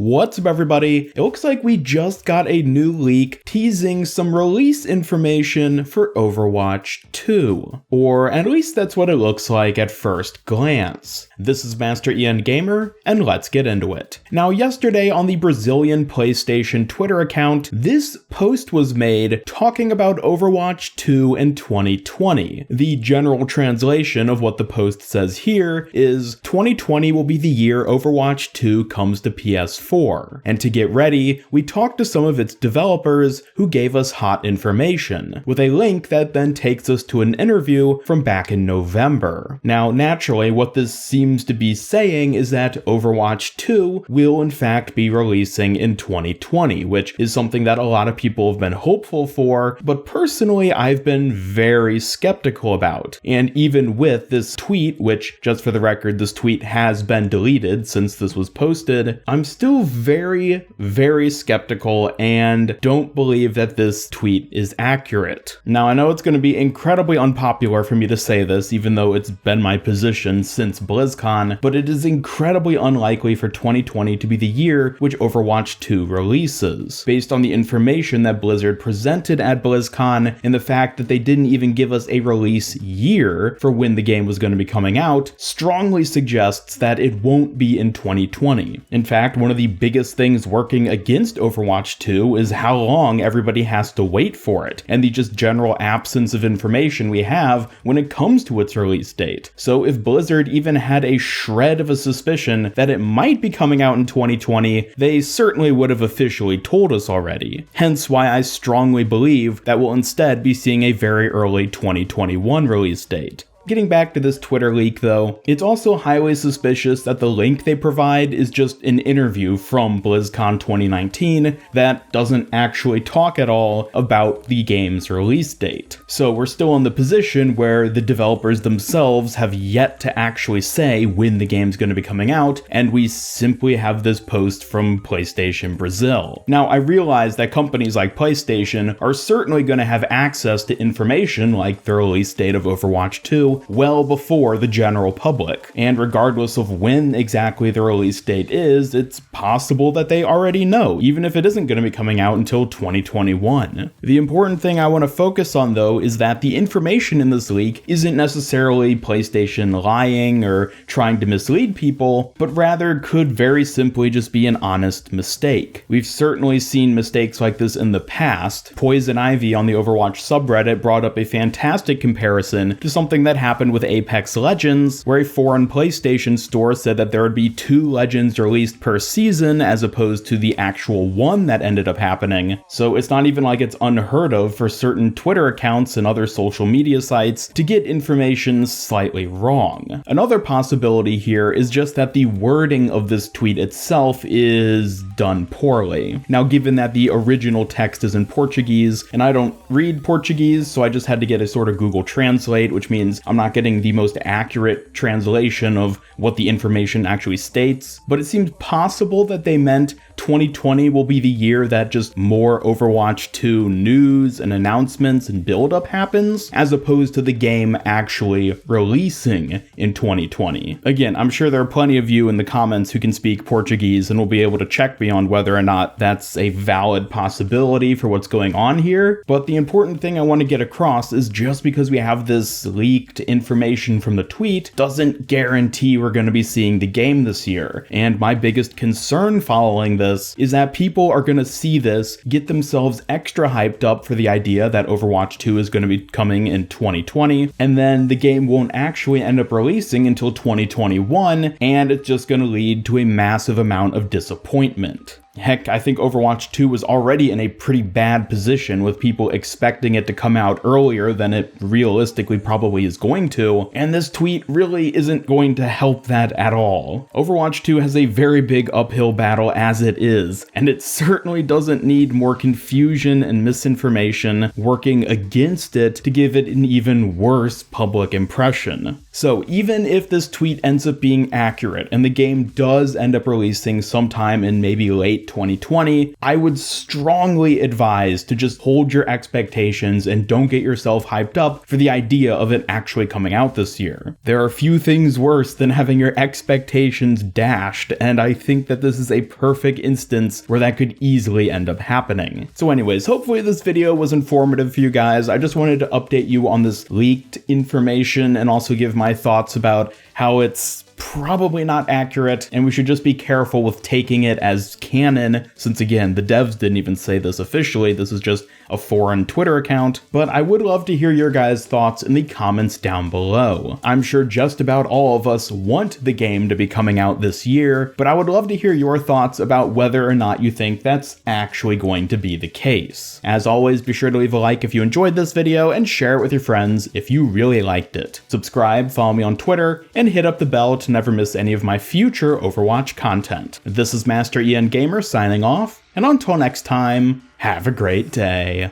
What's up, everybody? It looks like we just got a new leak teasing some release information for Overwatch 2. Or at least that's what it looks like at first glance. This is Master Ian Gamer, and let's get into it. Now, yesterday on the Brazilian PlayStation Twitter account, this post was made talking about Overwatch 2 in 2020. The general translation of what the post says here is 2020 will be the year Overwatch 2 comes to PS4. And to get ready, we talked to some of its developers who gave us hot information, with a link that then takes us to an interview from back in November. Now, naturally, what this seems to be saying is that Overwatch 2 will in fact be releasing in 2020, which is something that a lot of people have been hopeful for, but personally I've been very skeptical about. And even with this tweet, which, just for the record, this tweet has been deleted since this was posted, I'm still very, very skeptical and don't believe that this tweet is accurate. Now, I know it's going to be incredibly unpopular for me to say this, even though it's been my position since BlizzCon, but it is incredibly unlikely for 2020 to be the year which Overwatch 2 releases. Based on the information that Blizzard presented at BlizzCon and the fact that they didn't even give us a release year for when the game was going to be coming out, strongly suggests that it won't be in 2020. In fact, one of the biggest things working against Overwatch 2 is how long everybody has to wait for it, and the just general absence of information we have when it comes to its release date. So if Blizzard even had a shred of a suspicion that it might be coming out in 2020, they certainly would have officially told us already. Hence why I strongly believe that we'll instead be seeing a very early 2021 release date. Getting back to this Twitter leak though, it's also highly suspicious that the link they provide is just an interview from BlizzCon 2019 that doesn't actually talk at all about the game's release date. So we're still in the position where the developers themselves have yet to actually say when the game's going to be coming out, and we simply have this post from PlayStation Brazil. Now, I realize that companies like PlayStation are certainly going to have access to information like the release date of Overwatch 2 well before the general public. And regardless of when exactly the release date is, it's possible that they already know, even if it isn't going to be coming out until 2021. The important thing I want to focus on though is that the information in this leak isn't necessarily PlayStation lying or trying to mislead people, but rather could very simply just be an honest mistake. We've certainly seen mistakes like this in the past. Poison Ivy on the Overwatch subreddit brought up a fantastic comparison to something that happened with Apex Legends, where a foreign PlayStation store said that there would be 2 Legends released per season as opposed to the actual one that ended up happening. So it's not even like it's unheard of for certain Twitter accounts and other social media sites to get information slightly wrong. Another possibility here is just that the wording of this tweet itself is done poorly. Now, given that the original text is in Portuguese, and I don't read Portuguese, so I just had to get a sort of Google Translate, which means I'm not getting the most accurate translation of what the information actually states, but it seems possible that they meant 2020 will be the year that just more Overwatch 2 news and announcements and build-up happens, as opposed to the game actually releasing in 2020. Again, I'm sure there are plenty of you in the comments who can speak Portuguese and will be able to check me on whether or not that's a valid possibility for what's going on here, but the important thing I want to get across is just because we have this leaked information from the tweet doesn't guarantee we're going to be seeing the game this year. And my biggest concern following this is that people are going to see this, get themselves extra hyped up for the idea that Overwatch 2 is going to be coming in 2020, and then the game won't actually end up releasing until 2021, and it's just going to lead to a massive amount of disappointment. Heck, I think Overwatch 2 was already in a pretty bad position with people expecting it to come out earlier than it realistically probably is going to, and this tweet really isn't going to help that at all. Overwatch 2 has a very big uphill battle as it is, and it certainly doesn't need more confusion and misinformation working against it to give it an even worse public impression. So even if this tweet ends up being accurate and the game does end up releasing sometime in maybe late 2020, I would strongly advise to just hold your expectations and don't get yourself hyped up for the idea of it actually coming out this year. There are few things worse than having your expectations dashed, and I think that this is a perfect instance where that could easily end up happening. So anyways, hopefully this video was informative for you guys. I just wanted to update you on this leaked information and also give my thoughts about how it's probably not accurate, and we should just be careful with taking it as canon, since again, the devs didn't even say this officially, this is just a foreign Twitter account, but I would love to hear your guys' thoughts in the comments down below. I'm sure just about all of us want the game to be coming out this year, but I would love to hear your thoughts about whether or not you think that's actually going to be the case. As always, be sure to leave a like if you enjoyed this video, and share it with your friends if you really liked it. Subscribe, follow me on Twitter, and hit up the bell to never miss any of my future Overwatch content. This is Master Ian Gamer signing off, and until next time, have a great day.